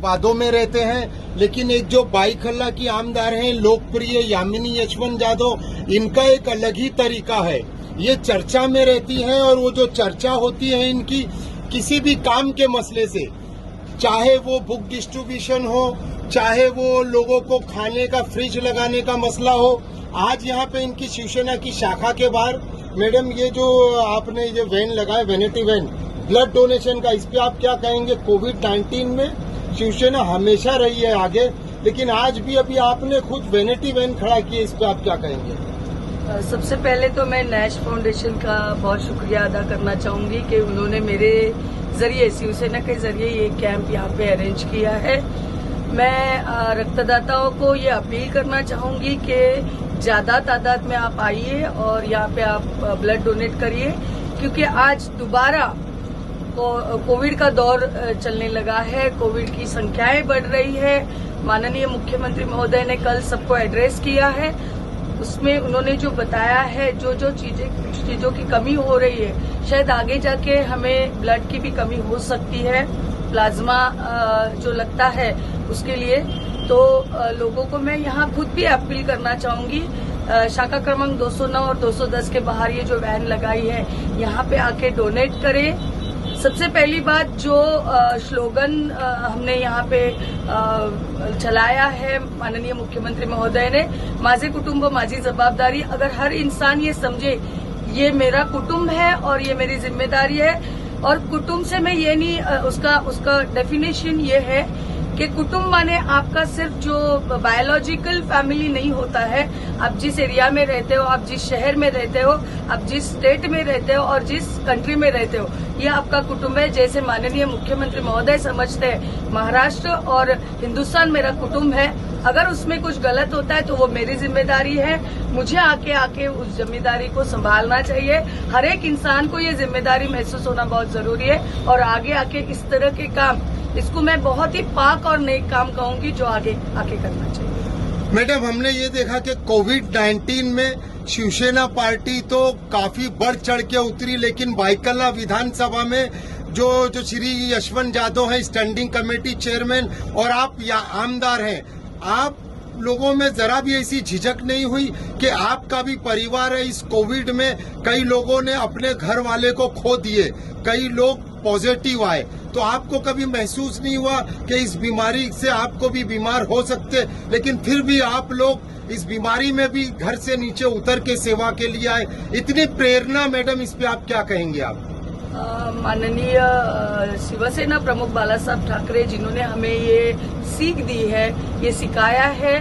विवादों में रहते हैं, लेकिन एक जो बाईखल्ला की आमदार हैं लोकप्रिय यामिनी यशवंत जाधव, इनका एक अलग ही तरीका है। ये चर्चा में रहती हैं और वो जो चर्चा होती है इनकी किसी भी काम के मसले से, चाहे वो बुक डिस्ट्रीब्यूशन हो, चाहे वो लोगों को खाने का फ्रिज लगाने का मसला हो। आज यहाँ पे इनकी शिवसेना की शाखा के बाहर मैडम ये जो आपने ये वैन लगाया, वैनिटी वैन ब्लड डोनेशन का, इस पे आप क्या कहेंगे? कोविड-19 में शिवसेना हमेशा रही है आगे, लेकिन आज भी अभी आपने खुद वैनिटी वैन खड़ा किया, इस पे आप क्या कहेंगे? सबसे पहले तो मैं नैश फाउंडेशन का बहुत शुक्रिया अदा करना चाहूंगी कि उन्होंने मेरे जरिए, शिवसेना के जरिए ये कैंप यहाँ पे अरेंज किया है। मैं रक्तदाताओं को ये अपील करना चाहूंगी कि ज्यादा तादाद में आप आइए और यहाँ पे आप ब्लड डोनेट करिए, क्योंकि आज दोबारा कोविड का दौर चलने लगा है, कोविड की संख्याएं बढ़ रही है। माननीय मुख्यमंत्री महोदय ने कल सबको एड्रेस किया है, उसमें उन्होंने जो बताया है, जो चीजों की कमी हो रही है, शायद आगे जाके हमें ब्लड की भी कमी हो सकती है, प्लाज्मा जो लगता है उसके लिए। तो लोगों को मैं यहाँ खुद भी अपील करना चाहूंगी, शाखा क्रमांक 209 और 210 के बाहर ये जो वैन लगाई है, यहाँ पे आके डोनेट करें। सबसे पहली बात, जो स्लोगन हमने यहाँ पे चलाया है माननीय मुख्यमंत्री महोदय ने, माझे कुटुंब माझी जवाबदारी, अगर हर इंसान ये समझे ये मेरा कुटुंब है और ये मेरी जिम्मेदारी है, और कुटुंब से मैं ये नहीं, उसका डेफिनेशन ये है कि कुटुंब माने आपका सिर्फ जो बायोलॉजिकल फैमिली नहीं होता है, आप जिस एरिया में रहते हो, आप जिस शहर में रहते हो, आप जिस स्टेट में रहते हो और जिस कंट्री में रहते हो, ये आपका कुटुंब है। जैसे माननीय मुख्यमंत्री महोदय समझते हैं महाराष्ट्र और हिंदुस्तान मेरा कुटुंब है, अगर उसमें कुछ गलत होता है तो वो मेरी जिम्मेदारी है, मुझे आके उस जिम्मेदारी को संभालना चाहिए। हर एक इंसान को ये जिम्मेदारी महसूस होना बहुत जरूरी है, और आगे आके इस तरह के काम, इसको मैं बहुत ही पाक और नेक काम कहूंगी, जो आगे आके करना चाहिए। मैडम, हमने ये देखा कि कोविड-19 में शिवसेना पार्टी तो काफी बढ़ चढ़ के उतरी, लेकिन बाईकल्ला विधानसभा में जो श्री यशवंत जाधव हैं स्टैंडिंग कमेटी चेयरमैन और आप आमदार हैं, आप लोगों में जरा भी ऐसी झिझक नहीं हुई कि आपका भी परिवार है? इस कोविड में कई लोगों ने अपने घर वाले को खो दिए, कई लोग पॉजिटिव आए, तो आपको कभी महसूस नहीं हुआ कि इस बीमारी से आपको भी बीमार हो सकते, लेकिन फिर भी आप लोग इस बीमारी में भी घर से नीचे उतर के सेवा के लिए आए? इतनी प्रेरणा मैडम, इस पे आप क्या कहेंगे? आप माननीय शिवसेना प्रमुख बाला साहब ठाकरे, जिन्होंने हमें ये सीख दी है, ये सिखाया है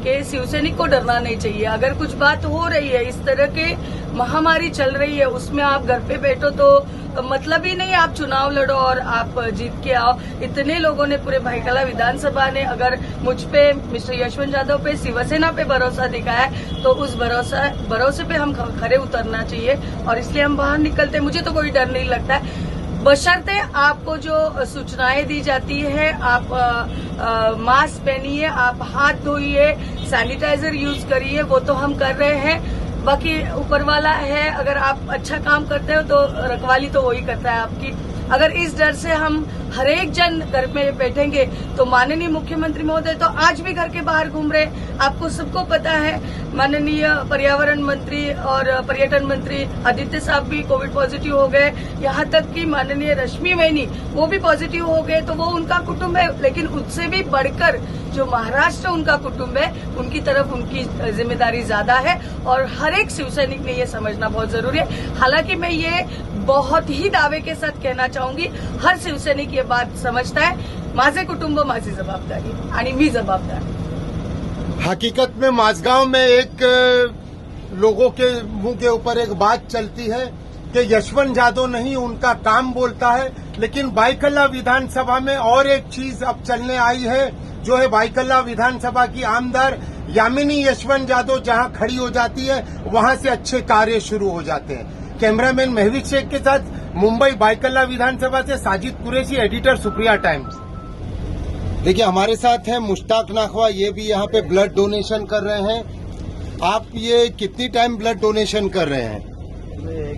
कि शिवसैनिक को डरना नहीं चाहिए। अगर कुछ बात हो रही है, इस तरह के महामारी चल रही है, उसमें आप घर पे बैठो तो मतलब ही नहीं आप चुनाव लड़ो और आप जीत के आओ। इतने लोगों ने, पूरे बाईकल्ला विधानसभा ने अगर मुझ पे, मिस्टर यशवंत जाधव पे, शिवसेना पे भरोसा दिखाया है, तो उस भरोसे पे हम खरे उतरना चाहिए, और इसलिए हम बाहर निकलते। मुझे तो कोई डर नहीं लगता है, बशर्ते आपको जो सूचनाएं दी जाती है, आप मास्क पहनिए, आप हाथ धोइए, सैनिटाइजर यूज करिए, वो तो हम कर रहे हैं। बाकी ऊपर वाला है, अगर आप अच्छा काम करते हो तो रखवाली तो वही करता है आपकी। अगर इस डर से हम हर एक जन घर में बैठेंगे तो माननीय मुख्यमंत्री महोदय तो आज भी घर के बाहर घूम रहे, आपको सबको पता है। माननीय पर्यावरण मंत्री और पर्यटन मंत्री आदित्य साहब भी कोविड पॉजिटिव हो गए, यहाँ तक कि माननीय रश्मि मैनी वो भी पॉजिटिव हो गए, तो वो उनका कुटुंब है। लेकिन उससे भी बढ़कर जो महाराष्ट्र उनका कुटुंब है, उनकी तरफ उनकी जिम्मेदारी ज्यादा है, और हर एक शिवसैनिक ने ये समझना बहुत जरूरी है। हालांकि मैं ये बहुत ही दावे के साथ कहना चाहूंगी, हर शिवसैनिक ये बात समझता है, माझे कुटुंब माझी जबाबदारी आणि मी जबाबदार। हकीकत में माझगांव में एक लोगों के मुंह के ऊपर एक बात चलती है कि यशवंत जाधव नहीं, उनका काम बोलता है, लेकिन बाईकल्ला विधानसभा में और एक चीज अब चलने आई है, जो है बाईकल्ला विधानसभा की आमदार यामिनी यशवंत जाधव जहां खड़ी हो जाती है, वहां से अच्छे कार्य शुरू हो जाते हैं। कैमरामैन महवीर शेख के साथ मुंबई बाईकल्ला विधानसभा से साजिद कुरैशी, एडिटर सुप्रिया टाइम्स। देखिए, हमारे साथ हैं मुश्ताक नाखवा, ये भी यहाँ पे ब्लड डोनेशन कर रहे हैं। आप ये कितनी टाइम ब्लड डोनेशन कर रहे हैं?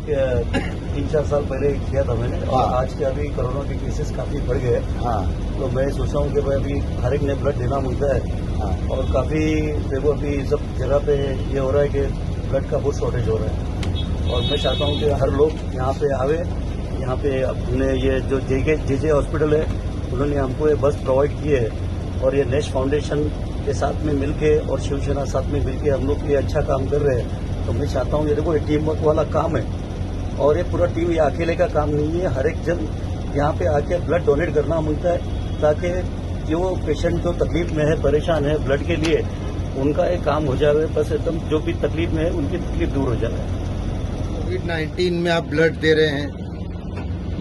3-4 साल पहले किया था मैंने, और हाँ। आज के अभी कोरोना के केसेस काफी बढ़ गए, हाँ तो मैं सोचा हूँ कि भाई अभी हर एक ने ब्लड देना मिलता है, हाँ और काफी देखो अभी सब जगह पे ये हो रहा है कि ब्लड का बहुत शॉर्टेज हो रहा है, और मैं चाहता हूँ कि हर लोग यहाँ पे आवे। यहाँ पे अपने ये जो जे हॉस्पिटल है उन्होंने हमको ये बस प्रोवाइड की है, और ये नेश फाउंडेशन के साथ में मिलके और शिवसेना साथ में मिलके हम लोग ये अच्छा काम कर रहे हैं। तो मैं चाहता हूँ ये देखो ये टीम वर्क वाला काम है, और ये पूरा टीम ये अकेले का काम नहीं है। हर एक जन यहाँ पे आके ब्लड डोनेट करना मिलता है, ताकि जो पेशेंट जो तकलीफ में है, परेशान है ब्लड के लिए, उनका एक काम हो जाए, बस एकदम जो भी तकलीफ में है उनकी तकलीफ दूर हो जाए। कोविड-19 में आप ब्लड दे रहे हैं,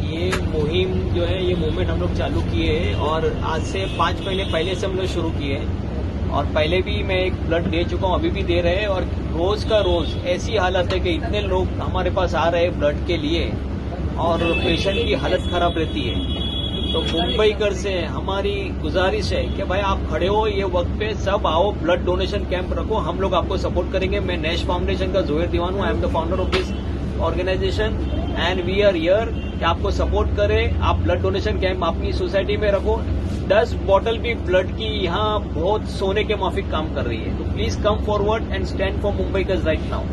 ये मुहिम जो है, ये मूवमेंट हम लोग चालू किए हैं, और आज से 5 महीने पहले से हम लोग शुरू किए हैं, और पहले भी मैं एक ब्लड दे चुका हूँ, अभी भी दे रहे हैं। और रोज का रोज ऐसी हालत है कि इतने लोग हमारे पास आ रहे हैं ब्लड के लिए, और पेशेंट की हालत खराब रहती है। तो मुंबईकर से हमारी गुजारिश है कि भाई आप खड़े हो ये वक्त पे, सब आओ, ब्लड डोनेशन कैंप रखो, हम लोग आपको सपोर्ट करेंगे। मैं नेश फाउंडेशन का जोहेर दीवान हूँ, I am the founder of this organisation, and we are here कि आपको सपोर्ट करें। आप ब्लड डोनेशन कैंप अपनी सोसाइटी में रखो। 10 बॉटल भी ब्लड की यहाँ बहुत सोने के माफिक काम कर रही है, तो please come forward and stand for Mumbaikars right now.